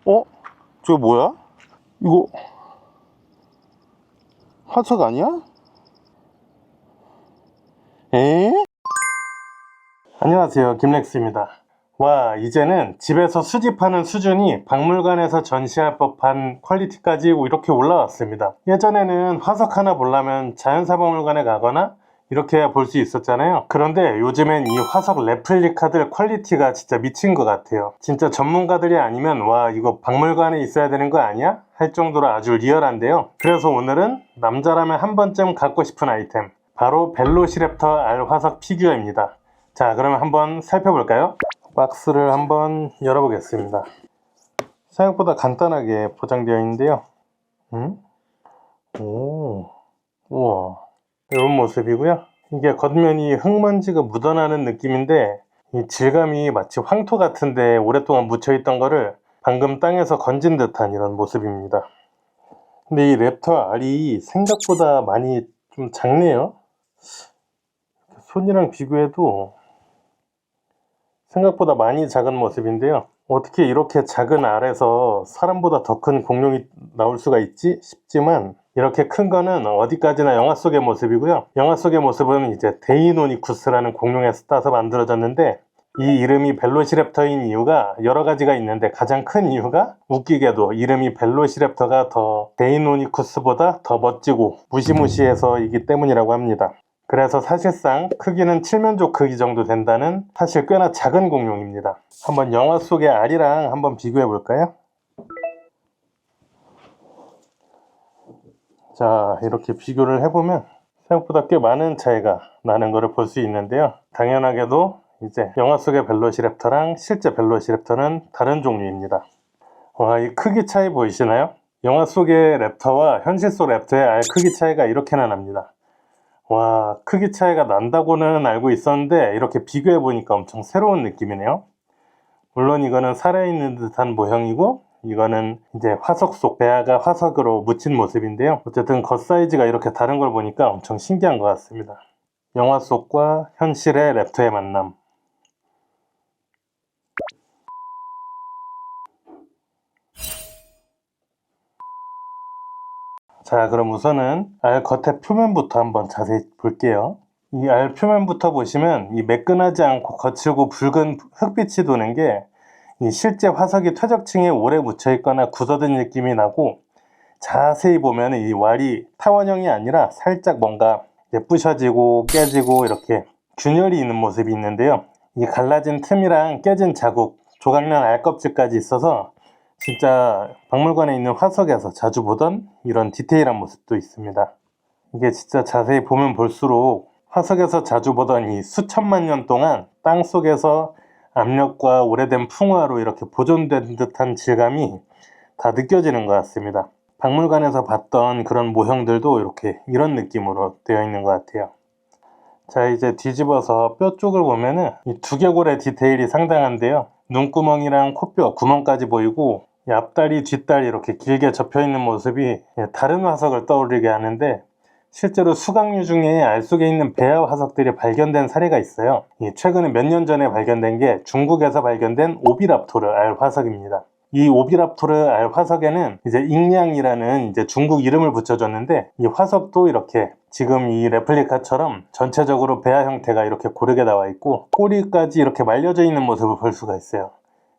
어? 저거 뭐야? 이거 화석 아니야? 에? 안녕하세요, 김렉스입니다. 와, 이제는 집에서 수집하는 수준이 박물관에서 전시할 법한 퀄리티까지 이렇게 올라왔습니다. 예전에는 화석 하나 보려면 자연사박물관에 가거나 이렇게 해야 볼 수 있었잖아요. 그런데 요즘엔 이 화석 레플리카들 퀄리티가 진짜 미친 것 같아요. 진짜 전문가들이 아니면 와, 이거 박물관에 있어야 되는 거 아니야? 할 정도로 아주 리얼한데요. 그래서 오늘은 남자라면 한 번쯤 갖고 싶은 아이템, 바로 벨로시랩터 R 화석 피규어입니다. 자, 그러면 한번 살펴볼까요? 박스를 한번 열어보겠습니다. 생각보다 간단하게 포장되어 있는데요. 오, 우와, 이런 모습이고요. 이게 겉면이 흙먼지가 묻어나는 느낌인데 이 질감이 마치 황토 같은데 오랫동안 묻혀있던 거를 방금 땅에서 건진 듯한 이런 모습입니다. 근데 이 랩터 알이 생각보다 많이 좀 작네요. 손이랑 비교해도 생각보다 많이 작은 모습인데요. 어떻게 이렇게 작은 알에서 사람보다 더 큰 공룡이 나올 수가 있지 싶지만, 이렇게 큰 거는 어디까지나 영화 속의 모습이고요. 영화 속의 모습은 이제 데이노니쿠스라는 공룡에서 따서 만들어졌는데, 이 이름이 벨로시랩터인 이유가 여러 가지가 있는데 가장 큰 이유가 웃기게도 이름이 벨로시랩터가 더 데이노니쿠스보다 더 멋지고 무시무시해서이기 때문이라고 합니다. 그래서 사실상 크기는 칠면조 크기 정도 된다는 사실 꽤나 작은 공룡입니다. 한번 영화 속의 알이랑 한번 비교해 볼까요? 자, 이렇게 비교를 해보면 생각보다 꽤 많은 차이가 나는 것을 볼 수 있는데요. 당연하게도 이제 영화 속의 벨로시랩터랑 실제 벨로시랩터는 다른 종류입니다. 와, 이 크기 차이 보이시나요? 영화 속의 랩터와 현실 속 랩터의 알 크기 차이가 이렇게나 납니다. 와, 크기 차이가 난다고는 알고 있었는데 이렇게 비교해 보니까 엄청 새로운 느낌이네요. 물론 이거는 살아있는 듯한 모형이고, 이거는 이제 화석 속 배아가 화석으로 묻힌 모습인데요. 어쨌든 겉 사이즈가 이렇게 다른 걸 보니까 엄청 신기한 것 같습니다. 영화 속과 현실의 랩터의 만남. 자, 그럼 우선은 알 겉의 표면부터 한번 자세히 볼게요. 이 알 표면부터 보시면 이 매끈하지 않고 거칠고 붉은 흙빛이 도는 게 이 실제 화석이 퇴적층에 오래 묻혀 있거나 굳어든 느낌이 나고, 자세히 보면 이 왈이 타원형이 아니라 살짝 뭔가 부셔지고 깨지고 이렇게 균열이 있는 모습이 있는데요. 이 갈라진 틈이랑 깨진 자국, 조각난 알껍질까지 있어서 진짜 박물관에 있는 화석에서 자주 보던 이런 디테일한 모습도 있습니다. 이게 진짜 자세히 보면 볼수록 화석에서 자주 보던 이 수천만 년 동안 땅 속에서 압력과 오래된 풍화로 이렇게 보존된 듯한 질감이 다 느껴지는 것 같습니다. 박물관에서 봤던 그런 모형들도 이렇게 이런 느낌으로 되어 있는 것 같아요. 자, 이제 뒤집어서 뼈 쪽을 보면은 이 두개골의 디테일이 상당한데요. 눈구멍이랑 코뼈, 구멍까지 보이고, 이 앞다리, 뒷다리 이렇게 길게 접혀 있는 모습이 다른 화석을 떠올리게 하는데, 실제로 수각류 중에 알 속에 있는 배아 화석들이 발견된 사례가 있어요. 최근에 몇 년 전에 발견된 게 중국에서 발견된 오비랍토르 알 화석입니다. 이 오비랍토르 알 화석에는 이제 잉량이라는 이제 중국 이름을 붙여줬는데, 이 화석도 이렇게 지금 이 레플리카처럼 전체적으로 배아 형태가 이렇게 고르게 나와 있고, 꼬리까지 이렇게 말려져 있는 모습을 볼 수가 있어요.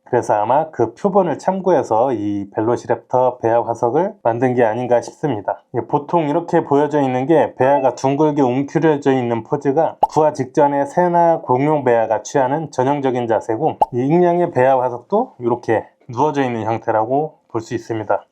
그래서 아마 그 표본을 참고해서 이 벨로시랩터 배아 화석을 만든 게 아닌가 싶습니다. 보통 이렇게 보여져 있는 게 배아가 둥글게 웅크려져 있는 포즈가 부화 직전에 새나 공룡 배아가 취하는 전형적인 자세고, 이 잉량의 배아 화석도 이렇게 누워져 있는 형태라고 볼 수 있습니다.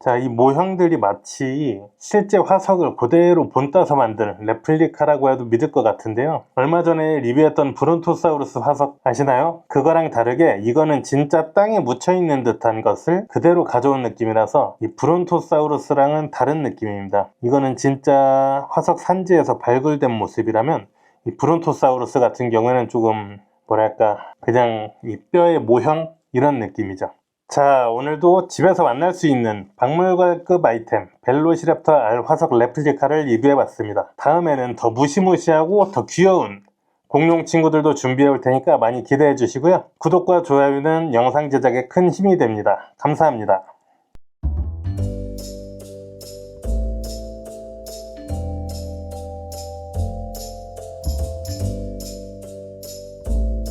자, 이 모형들이 마치 실제 화석을 그대로 본따서 만든 레플리카라고 해도 믿을 것 같은데요. 얼마 전에 리뷰했던 브론토사우루스 화석 아시나요? 그거랑 다르게 이거는 진짜 땅에 묻혀있는 듯한 것을 그대로 가져온 느낌이라서 이 브론토사우루스랑은 다른 느낌입니다. 이거는 진짜 화석 산지에서 발굴된 모습이라면, 이 브론토사우루스 같은 경우에는 조금 뭐랄까 그냥 이 뼈의 모형 이런 느낌이죠. 자, 오늘도 집에서 만날 수 있는 박물관급 아이템 벨로시랩터 R 화석 레플리카를 리뷰해봤습니다. 다음에는 더 무시무시하고 더 귀여운 공룡 친구들도 준비해 올 테니까 많이 기대해 주시고요. 구독과 좋아요는 영상 제작에 큰 힘이 됩니다. 감사합니다.